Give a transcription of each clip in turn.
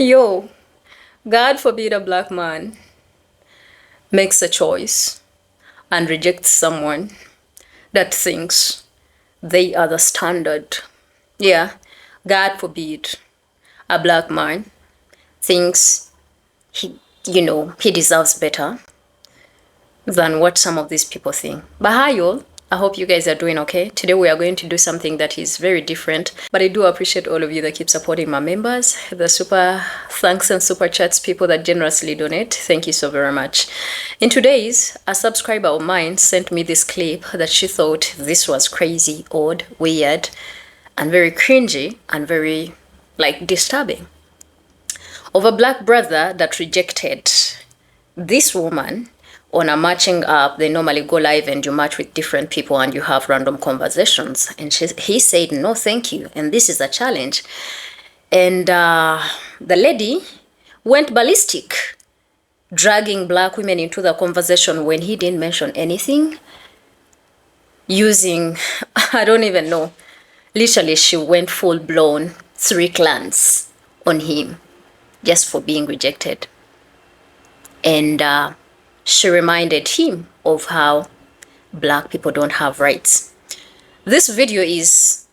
Yo, God forbid a black man makes a choice and rejects someone that thinks they are the standard. Yeah, God forbid a black man thinks he deserves better than what some of these people think. But hi y'all, I hope you guys are doing okay. Today we are going to do something that is very different, but I do appreciate all of you that keep supporting my members, the super thanks and super chats people that generously donate. Thank you so very much. In today's, a subscriber of mine sent me this clip that she thought this was crazy, odd, weird, and very cringy and very disturbing, of a black brother that rejected this woman on a matching app. They normally go live and you match with different people and you have random conversations. And he said, no, thank you. And this is a challenge. And the lady went ballistic, dragging black women into the conversation when he didn't mention anything, using, I don't even know. Literally, she went full-blown 3 clans on him just for being rejected. And she reminded him of how black people don't have rights. This video is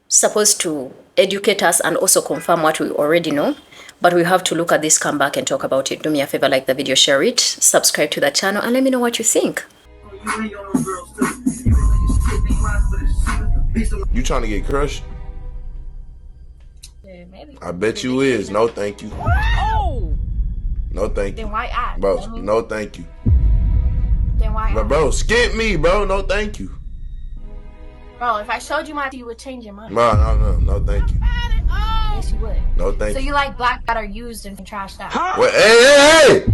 supposed to educate us and also confirm what we already know, but we have to look at this, come back and talk about it. Do me a favor, like the video, share it, subscribe to the channel, and let me know what you think. You trying to get crushed? Yeah, maybe. I bet you is. No, thank you. Oh! No, thank you. Then why ask? Bro, no, thank you. Then why But ask? bro, skip me, bro. No, thank you. Bro, if I showed you my you would change your mind. No, thank you. Yes, you would. No, thank So you. you like black that are used and trashed out. Wait, hey!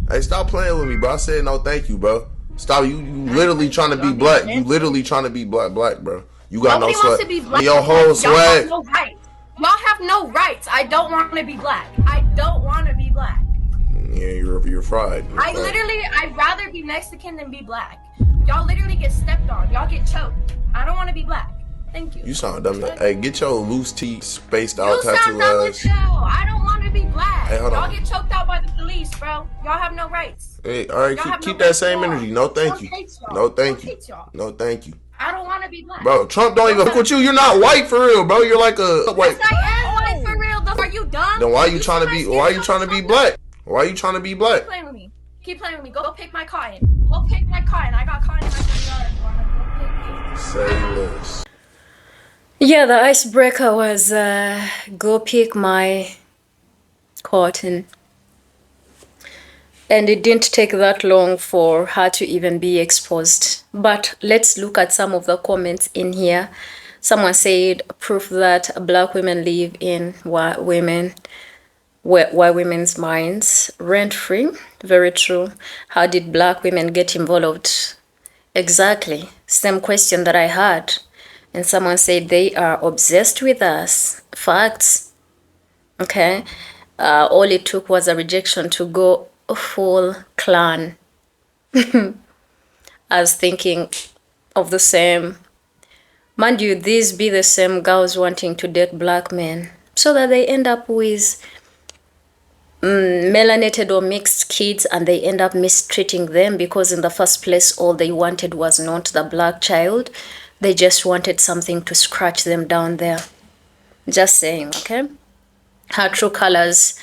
Hey, stop playing with me, bro. I said no, thank you, bro. Stop. You literally trying to be black. You literally trying to be black, bro. You got Nobody no swag. wants to be black. Your whole Y'all swag. have no rights. Y'all have no rights. I don't want to be black. I don't want to be black. Yeah, you're fried. I'd rather be Mexican than be black. Y'all literally get stepped on. Y'all get choked. I don't want to be black. Thank you. You sound dumb. Hey, get your loose teeth, spaced out You sound tattoo dumb ass. as hell. I don't want to be black. Hey, hold Y'all on. get choked out by the police, bro. Y'all have no rights. Hey, all right, Y'all have keep no that same rights. energy. No, thank you. No, thank you. Y'all. No, thank you. I don't want to be black. Bro, Trump don't even fuck with you. You're not white for real, bro. You're like a white. Yes, I am white for real. Though. Are you dumb? Then why are you trying to be? see my Why are you skin trying to be color? black? Why are you trying to be black? Keep playing with me. Keep playing with me. Go pick my cotton. Go pick my cotton. I got cotton in my backyard. Go pick it. Say less. Yeah, the icebreaker was go pick my cotton. And it didn't take that long for her to even be exposed. But let's look at some of the comments in here. Someone said, proof that black women live in white women's minds rent-free. Very true. How did black women get involved? Exactly. Same question that I had. And someone said they are obsessed with us. Facts. Okay. All it took was a rejection to go full clan. As thinking of the same. Mind you, these be the same girls wanting to date black men, so that they end up with melanated or mixed kids, and they end up mistreating them because in the first place all they wanted was not the black child. They just wanted something to scratch them down there. Just saying, okay? Her true colors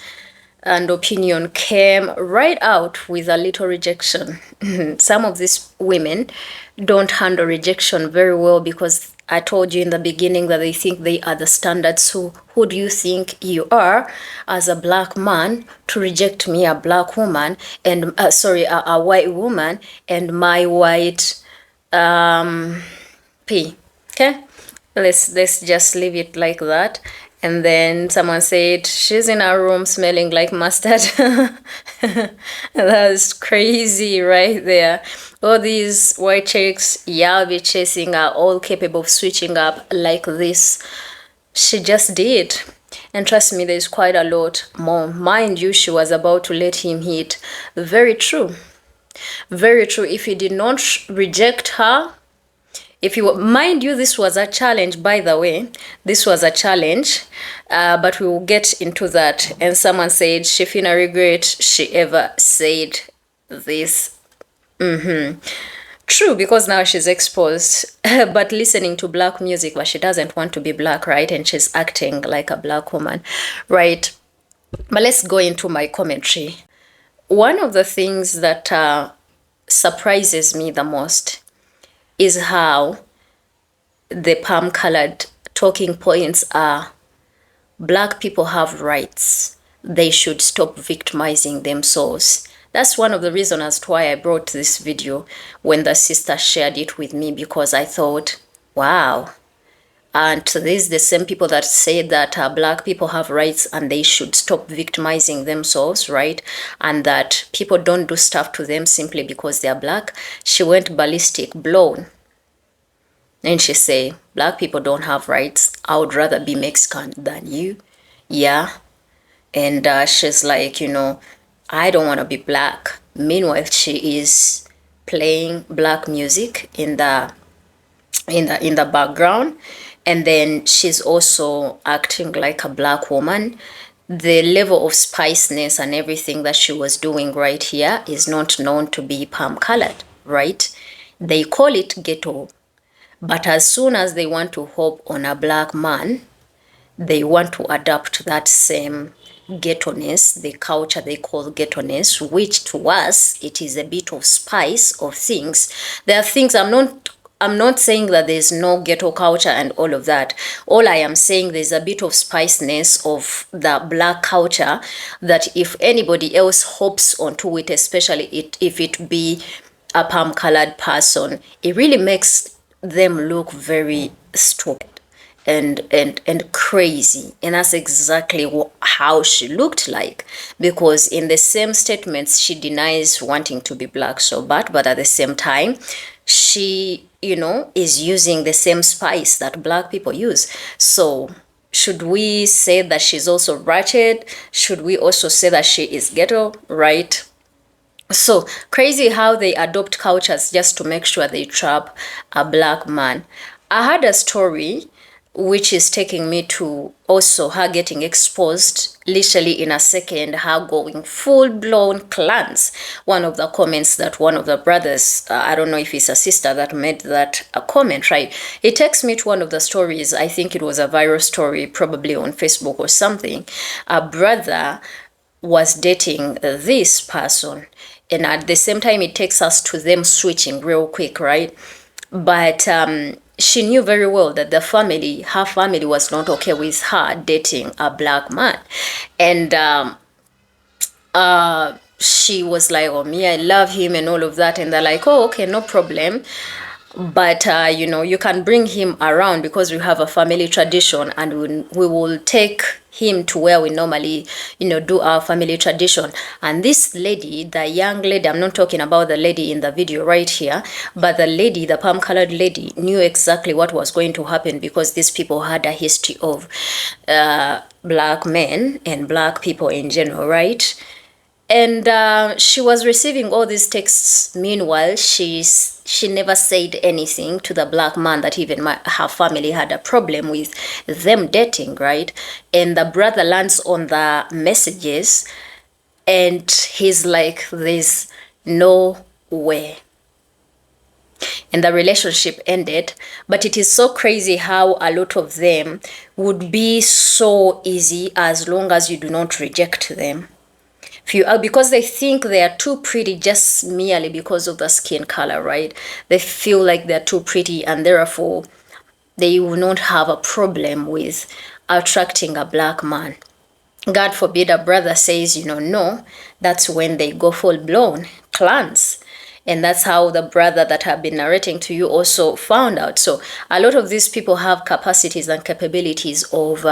and opinion came right out with a little rejection. Some of these women don't handle rejection very well because I told you in the beginning that they think they are the standard. So who do you think you are as a black man to reject me, a black woman, and a white woman, and my white P? Okay, let's just leave it like that. And then someone said she's in her room smelling like mustard. That's crazy right there. All these white chicks y'all be chasing are all capable of switching up like this. She just did. And trust me, there's quite a lot more. Mind you, she was about to let him hit. Very true. Very true. If he did not reject her, If you mind you, this was a challenge, by the way. This was a challenge, but we will get into that. And someone said she finna regret she ever said this. True, because now she's exposed, but listening to black music, but she doesn't want to be black, right? And she's acting like a black woman, right? But let's go into my commentary. One of the things that surprises me the most is how the palm-colored talking points are: black people have rights. They should stop victimizing themselves. That's one of the reasons as to why I brought this video when the sister shared it with me, because I thought, wow. And these the same people that say that black people have rights and they should stop victimizing themselves, right? And that people don't do stuff to them simply because they're black. She went ballistic, blown. And she say, black people don't have rights. I would rather be Mexican than you. Yeah. And she's like, you know, I don't want to be black. Meanwhile, she is playing black music in the background, and then she's also acting like a black woman. The level of spiciness and everything that she was doing right here is not known to be palm colored, right? They call it ghetto, but as soon as they want to hop on a black man, they want to adapt that same ghetto-ness, the culture they call ghetto-ness, which to us, it is a bit of spice of things. There are things, I'm not saying that there's no ghetto culture and all of that. All I am saying, there's a bit of spiciness of the black culture that if anybody else hops onto it, especially if it be a palm-colored person, it really makes them look very stupid and crazy. And that's exactly how she looked like, because in the same statements she denies wanting to be black so bad, but at the same time she, you know, is using the same spice that black people use. So should we say that she's also ratchet? Should we also say that she is ghetto, right? So crazy how they adopt cultures just to make sure they trap a black man. I had a story which is taking me to also her getting exposed literally in a second, her going full-blown clans. One of the comments that one of the brothers, I don't know if it's a sister that made that a comment, right? It takes me to one of the stories. I think it was a viral story, probably on Facebook or something. A brother was dating this person, and at the same time it takes us to them switching real quick, right? But she knew very well that her family was not okay with her dating a black man. And she was like, oh, me, I love him and all of that. And they're like, oh, okay, no problem. But, you know, you can bring him around because we have a family tradition, and we will take him to where we normally, you know, do our family tradition. And this lady, the young lady, I'm not talking about the lady in the video right here, but the lady, the palm-colored lady, knew exactly what was going to happen, because these people had a history of black men and black people in general, right? And she was receiving all these texts. Meanwhile, she never said anything to the black man that even her family had a problem with them dating, right? And the brother lands on the messages, and he's like, there's no way. And the relationship ended. But it is so crazy how a lot of them would be so easy as long as you do not reject them. Because they think they are too pretty just merely because of the skin color, right? They feel like they're too pretty, and therefore they will not have a problem with attracting a black man. God forbid a brother says, you know, no, that's when they go full-blown clans. And that's how the brother that I've been narrating to you also found out. So a lot of these people have capacities and capabilities of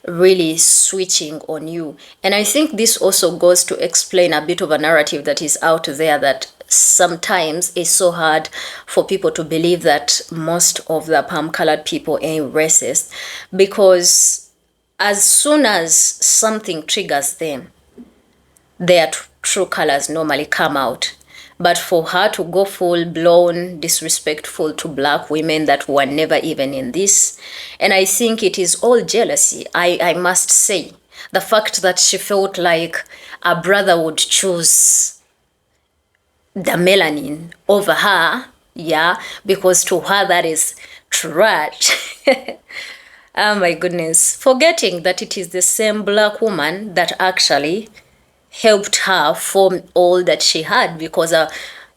really switching on you. And I think this also goes to explain a bit of a narrative that is out there, that sometimes it's so hard for people to believe that most of the palm-colored people ain't racist, because as soon as something triggers them, their true colors normally come out. But for her to go full-blown disrespectful to black women that were never even in this, and I think it is all jealousy, I must say. The fact that she felt like a brother would choose the melanin over her, yeah, because to her that is trash. Oh my goodness. Forgetting that it is the same black woman that actually helped her form all that she had, because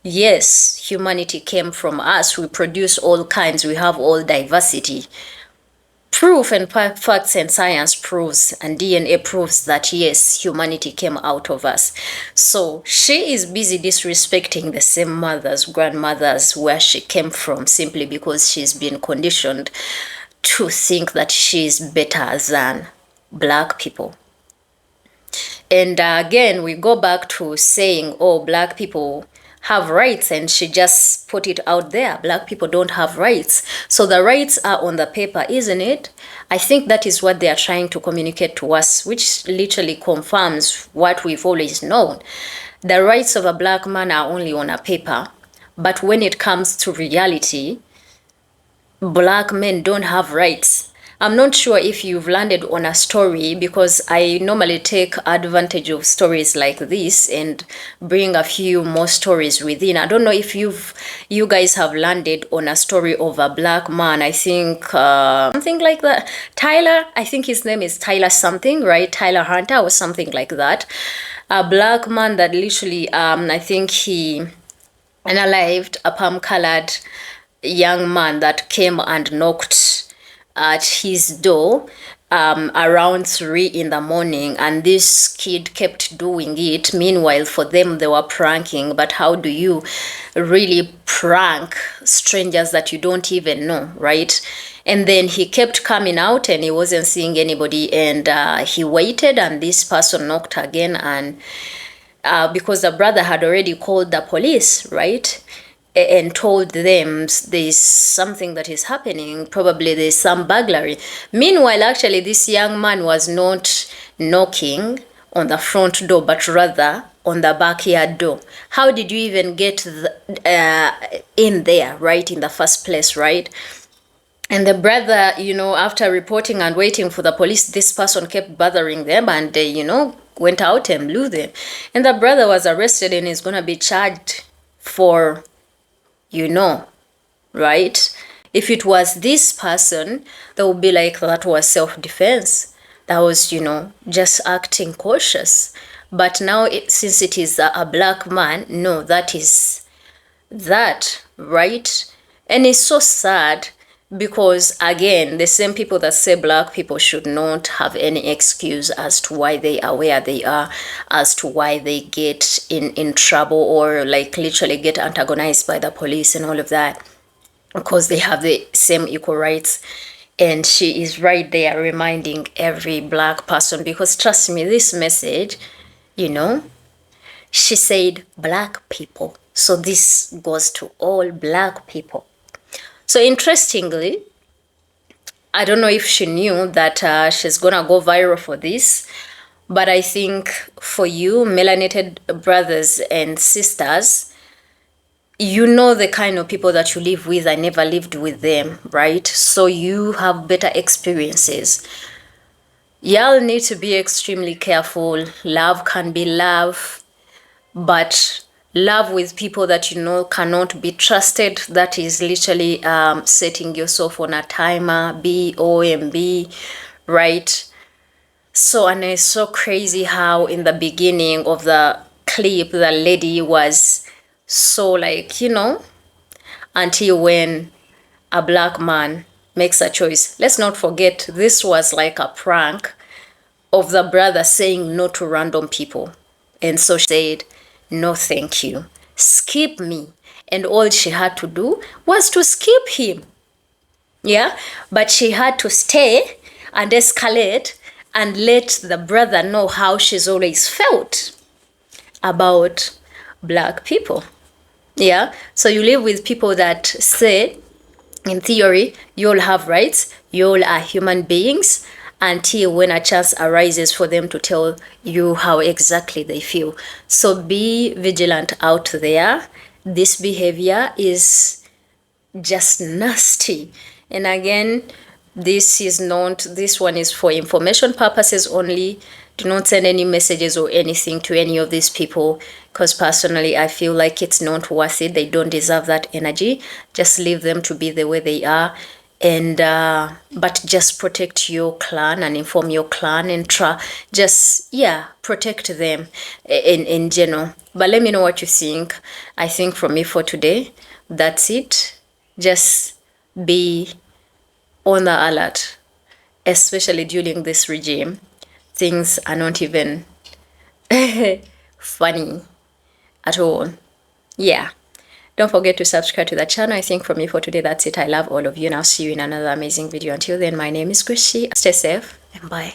yes, humanity came from us. We produce all kinds. We have all diversity. Proof and facts and science proves, and DNA proves that yes, humanity came out of us. So she is busy disrespecting the same mothers, grandmothers, where she came from, simply because she's been conditioned to think that she's better than black people. And again, we go back to saying, oh, black people have rights, and she just put it out there. Black people don't have rights. So the rights are on the paper, isn't it? I think that is what they are trying to communicate to us, which literally confirms what we've always known. The rights of a black man are only on a paper, but when it comes to reality, black men don't have rights. I'm not sure if you've landed on a story, because I normally take advantage of stories like this and bring a few more stories within. I don't know if you guys have landed on a story of a black man. I think something like that. Tyler, I think his name is Tyler something, right? Tyler Hunter or something like that. A black man that literally, I think he unalived a palm-colored young man that came and knocked at his door around 3 in the morning, and this kid kept doing it. Meanwhile, for them, they were pranking. But how do you really prank strangers that you don't even know, right? And then he kept coming out and he wasn't seeing anybody, and he waited, and this person knocked again, and because the brother had already called the police, right? And told them there's something that is happening, probably there's some burglary. Meanwhile, actually, this young man was not knocking on the front door, but rather on the backyard door. How did you even get in there, right, in the first place, right? And the brother, after reporting and waiting for the police, this person kept bothering them, and they, went out and blew them. And the brother was arrested and is going to be charged for, right? If it was this person, that would be like, that was self-defense. That was, just acting cautious. But now, since it is a black man, no, that is that, right? And it's so sad, because again, the same people that say black people should not have any excuse as to why they are where they are, as to why they get in trouble, or like literally get antagonized by the police and all of that, because they have the same equal rights. And she is right there reminding every black person, because trust me, this message, she said black people. So this goes to all black people. So interestingly, I don't know if she knew that she's gonna go viral for this, but I think for you, melanated brothers and sisters, you know the kind of people that you live with. I never lived with them, right? So you have better experiences. Y'all need to be extremely careful. Love can be love, but love with people that cannot be trusted, that is literally setting yourself on a timer, BOMB, right? So, and it's so crazy how in the beginning of the clip, the lady was so like, until when a black man makes a choice. Let's not forget, this was like a prank of the brother saying no to random people. And so she said, no, thank you. Skip me. And all she had to do was to skip him. Yeah? But she had to stay and escalate and let the brother know how she's always felt about black people. Yeah? So you live with people that say, in theory, you all have rights, you all are human beings, until when a chance arises for them to tell you how exactly they feel. So be vigilant out there. This behavior is just nasty. And again, this one is for information purposes only. Do not send any messages or anything to any of these people, because personally I feel like it's not worth it. They don't deserve that energy. Just leave them to be the way they are. And but just protect your clan and inform your clan and protect them in general. But let me know what you think. I think from me for today, that's it. Just be on the alert, especially during this regime. Things are not even funny at all. Yeah. Don't forget to subscribe to the channel. I think from me for today, that's it. I love all of you, and I'll see you in another amazing video. Until then, my name is Chrissy. Stay safe and bye.